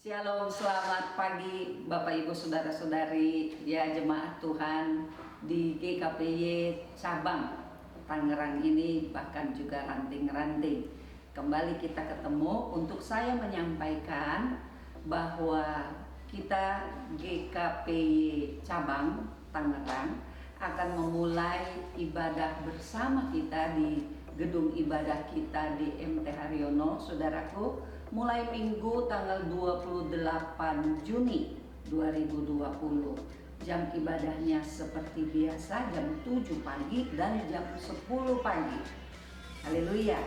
Shalom, selamat pagi Bapak Ibu Saudara-saudari ya jemaat Tuhan di GKPY cabang Tangerang ini, bahkan juga ranting-ranting. Kembali kita ketemu untuk saya menyampaikan bahwa kita GKPY cabang Tangerang akan memulai ibadah bersama kita di gedung ibadah kita di MT Haryono, saudaraku, mulai Minggu tanggal 28 Juni 2020. Jam ibadahnya seperti biasa jam 7 pagi dan jam 10 pagi. Haleluya.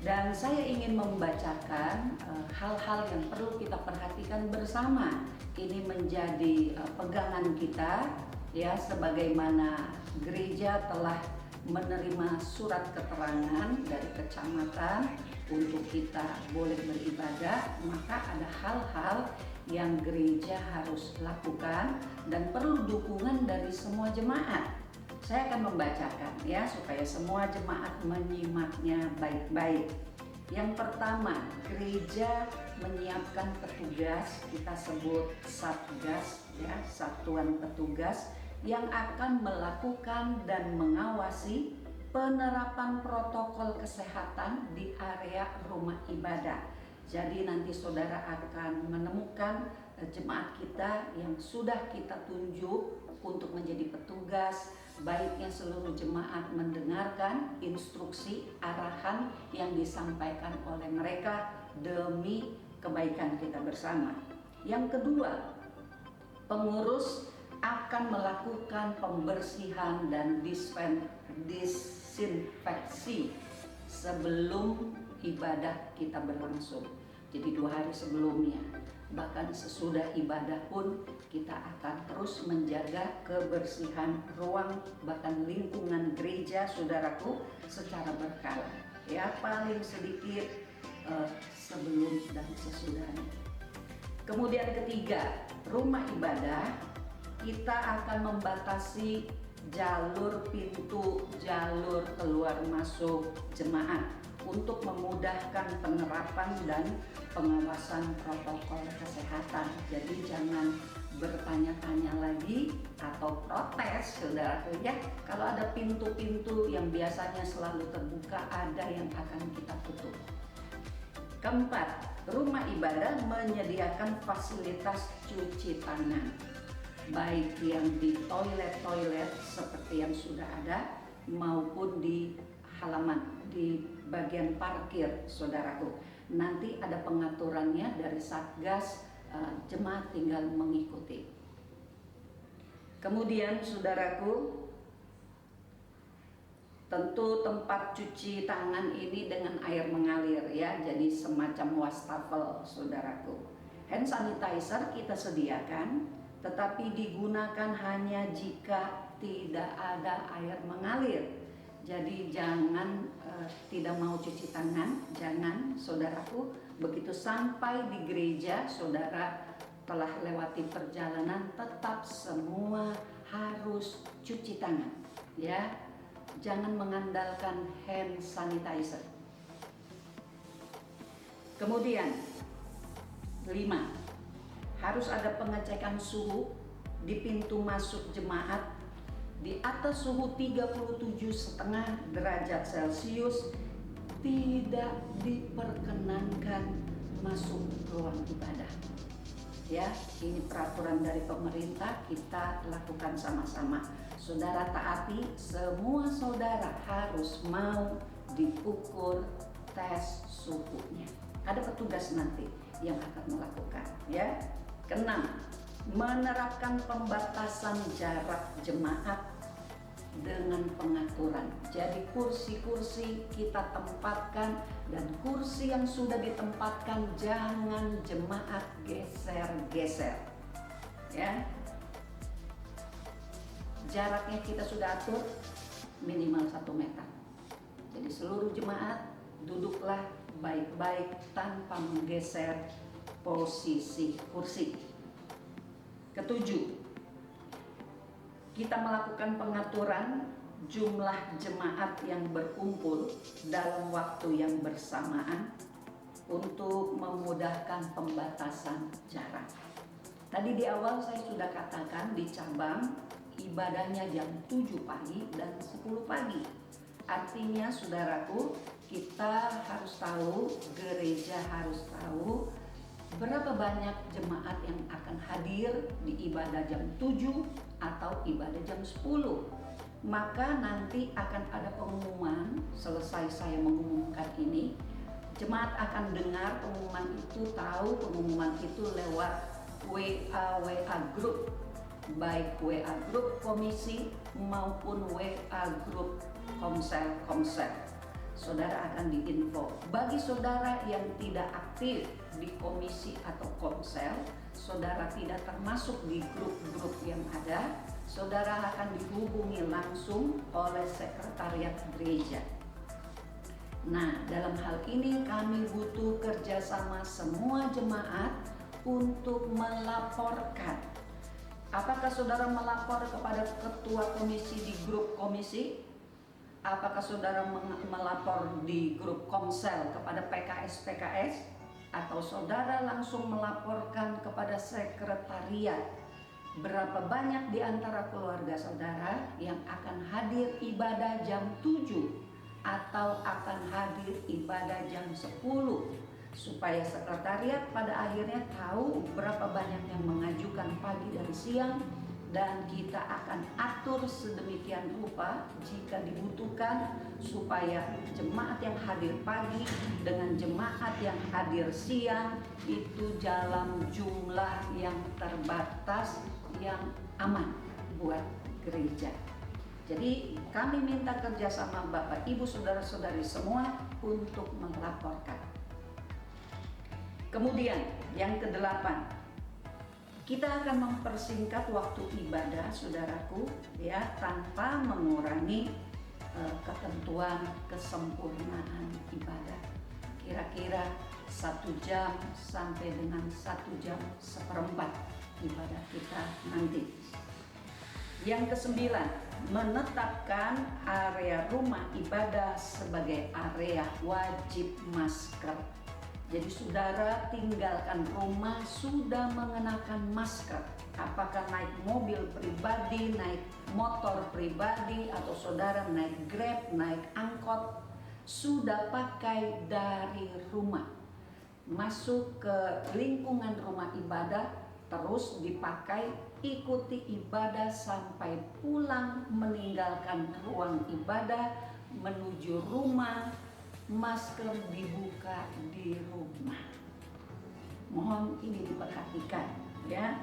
Dan saya ingin membacakan hal-hal yang perlu kita perhatikan bersama. Ini menjadi pegangan kita ya, sebagaimana gereja telah menerima surat keterangan dari kecamatan untuk kita boleh beribadah, maka ada hal-hal yang gereja harus lakukan dan perlu dukungan dari semua jemaat. Saya akan membacakan ya supaya semua jemaat menyimaknya baik-baik. Yang pertama, gereja menyiapkan petugas, kita sebut satgas ya, satuan petugas yang akan melakukan dan mengawasi penerapan protokol kesehatan di area rumah ibadah. Jadi nanti saudara akan menemukan jemaat kita yang sudah kita tunjuk untuk menjadi petugas. Baiknya seluruh jemaat mendengarkan instruksi arahan yang disampaikan oleh mereka demi kebaikan kita bersama. Yang kedua, pengurus akan melakukan pembersihan dan disinfeksi sebelum ibadah kita berlangsung. Jadi 2 hari sebelumnya, bahkan sesudah ibadah pun kita akan terus menjaga kebersihan ruang bahkan lingkungan gereja, saudaraku, secara berkala. Ya, paling sedikit sebelum dan sesudahnya. Kemudian ketiga, rumah ibadah kita akan membatasi jalur pintu, jalur keluar masuk jemaat untuk memudahkan penerapan dan pengawasan protokol kesehatan. Jadi jangan bertanya-tanya lagi atau protes, saudaraku ya, kalau ada pintu-pintu yang biasanya selalu terbuka, ada yang akan kita tutup. Keempat, rumah ibadah menyediakan fasilitas cuci tangan, baik yang di toilet-toilet seperti yang sudah ada maupun di halaman, di bagian parkir, saudaraku. Nanti ada pengaturannya dari Satgas, jemaat tinggal mengikuti. Kemudian saudaraku, tentu tempat cuci tangan ini dengan air mengalir ya, jadi semacam wastafel, saudaraku. Hand sanitizer kita sediakan, tetapi digunakan hanya jika tidak ada air mengalir. Jadi jangan tidak mau cuci tangan, jangan, saudaraku. Begitu sampai di gereja, saudara telah lewati perjalanan, tetap semua harus cuci tangan ya. Jangan mengandalkan hand sanitizer. Kemudian 5, harus ada pengecekan suhu di pintu masuk jemaat di atas suhu 37,5 derajat Celcius, tidak diperkenankan masuk ruang ibadah. Ya, ini peraturan dari pemerintah, kita lakukan sama-sama. Saudara taati, semua saudara harus mau diukur tes suhunya. Ada petugas nanti yang akan melakukan ya. Keenam, menerapkan pembatasan jarak jemaat dengan pengaturan. Jadi kursi-kursi kita tempatkan, dan kursi yang sudah ditempatkan jangan jemaat geser-geser ya. Jaraknya kita sudah atur minimal 1 meter. Jadi seluruh jemaat duduklah baik-baik tanpa menggeser posisi kursi. Ketujuh, kita melakukan pengaturan jumlah jemaat yang berkumpul dalam waktu yang bersamaan untuk memudahkan pembatasan jarak. Tadi di awal saya sudah katakan di cabang ibadahnya jam 7 pagi dan 10 pagi. Artinya saudaraku, kita harus tahu, gereja harus tahu berapa banyak jemaat yang akan hadir di ibadah jam 7 atau ibadah jam 10. Maka nanti akan ada pengumuman, selesai saya mengumumkan ini, jemaat akan dengar pengumuman itu, tahu pengumuman itu lewat WA grup, baik WA grup komisi maupun WA grup komsel. Saudara akan diinfo. Bagi saudara yang tidak aktif di komisi atau komsel, saudara tidak termasuk di grup-grup yang ada, saudara akan dihubungi langsung oleh sekretariat gereja. Nah, dalam hal ini kami butuh kerjasama semua jemaat untuk melaporkan. Apakah saudara melapor kepada ketua komisi di grup komisi? Apakah saudara melapor di grup komsel kepada PKS? Atau saudara langsung melaporkan kepada sekretariat? Berapa banyak di antara keluarga saudara yang akan hadir ibadah jam 7 atau akan hadir ibadah jam 10? Supaya sekretariat pada akhirnya tahu berapa banyak yang mengajukan pagi dan siang, dan kita akan atur sedemikian rupa jika dibutuhkan supaya jemaat yang hadir pagi dengan jemaat yang hadir siang itu dalam jumlah yang terbatas yang aman buat gereja. Jadi kami minta kerjasama Bapak Ibu Saudara-saudari semua untuk melaporkan. Kemudian yang ke-8, kita akan mempersingkat waktu ibadah saudaraku ya, tanpa mengurangi ketentuan kesempurnaan ibadah. Kira-kira 1 jam sampai dengan 1 jam seperempat ibadah kita nanti. Yang ke-9, menetapkan area rumah ibadah sebagai area wajib masker. Jadi saudara tinggalkan rumah sudah mengenakan masker. Apakah naik mobil pribadi, naik motor pribadi, atau saudara naik Grab, naik angkot, sudah pakai dari rumah. Masuk ke lingkungan rumah ibadah, terus dipakai, ikuti ibadah sampai pulang, meninggalkan ruang ibadah, menuju rumah, masker dibuka di rumah. Mohon ini diperhatikan ya.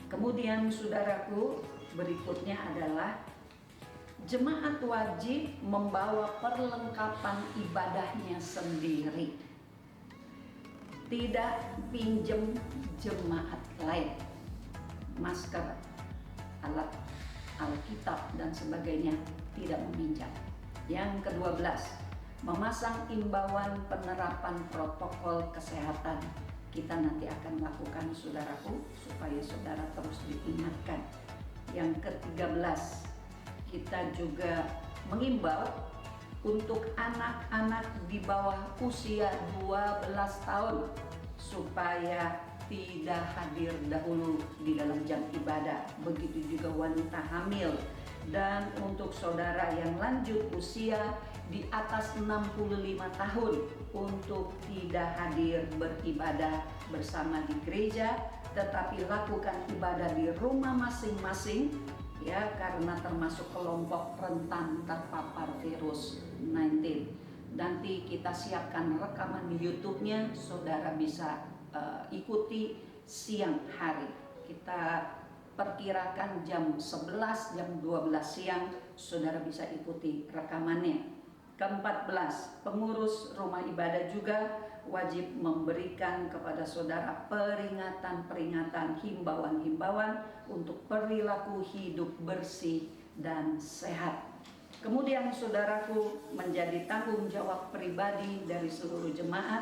Kemudian saudaraku, berikutnya adalah jemaat wajib membawa perlengkapan ibadahnya sendiri. Tidak pinjam jemaat lain. Masker, alat Alkitab dan sebagainya tidak meminjam. Yang ke-12, memasang imbauan penerapan protokol kesehatan. Kita nanti akan lakukan saudaraku supaya saudara terus diingatkan. Yang ke-13, kita juga mengimbau untuk anak-anak di bawah usia 12 tahun supaya tidak hadir dahulu di dalam jam ibadah. Begitu juga wanita hamil. Dan untuk saudara yang lanjut usia di atas 65 tahun untuk tidak hadir beribadah bersama di gereja, tetapi lakukan ibadah di rumah masing-masing ya, karena termasuk kelompok rentan terpapar virus 19. Nanti kita siapkan rekaman di YouTube-nya, saudara bisa ikuti siang hari. Kita perkirakan jam 11, jam 12 siang saudara bisa ikuti rekamannya. Ke-14, pengurus rumah ibadah juga wajib memberikan kepada saudara peringatan-peringatan, himbauan-himbauan untuk perilaku hidup bersih dan sehat. Kemudian saudaraku, menjadi tanggung jawab pribadi dari seluruh jemaat.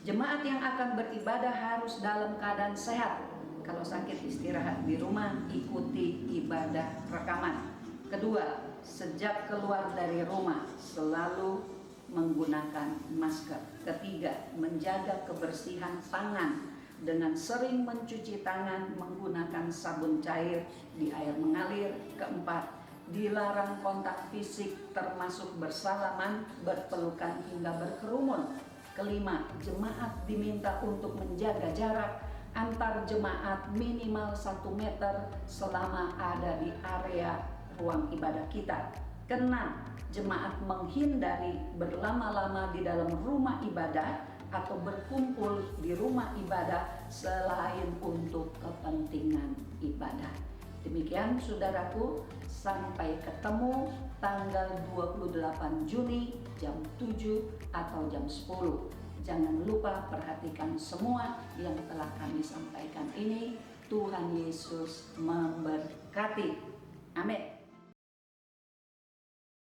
Jemaat yang akan beribadah harus dalam keadaan sehat. Kalau sakit istirahat di rumah, ikuti ibadah rekaman. Kedua, sejak keluar dari rumah selalu menggunakan masker. Ketiga, menjaga kebersihan tangan dengan sering mencuci tangan menggunakan sabun cair di air mengalir. Keempat, dilarang kontak fisik termasuk bersalaman, berpelukan hingga berkerumun. Kelima, jemaat diminta untuk menjaga jarak antar jemaat minimal 1 meter selama ada di area ruang ibadah kita. Keenam, jemaat menghindari berlama-lama di dalam rumah ibadah atau berkumpul di rumah ibadah selain untuk kepentingan ibadah. Demikian saudaraku, sampai ketemu tanggal 28 Juni jam 7 atau jam 10. Jangan lupa perhatikan semua yang telah kami sampaikan ini. Tuhan Yesus memberkati. Amin.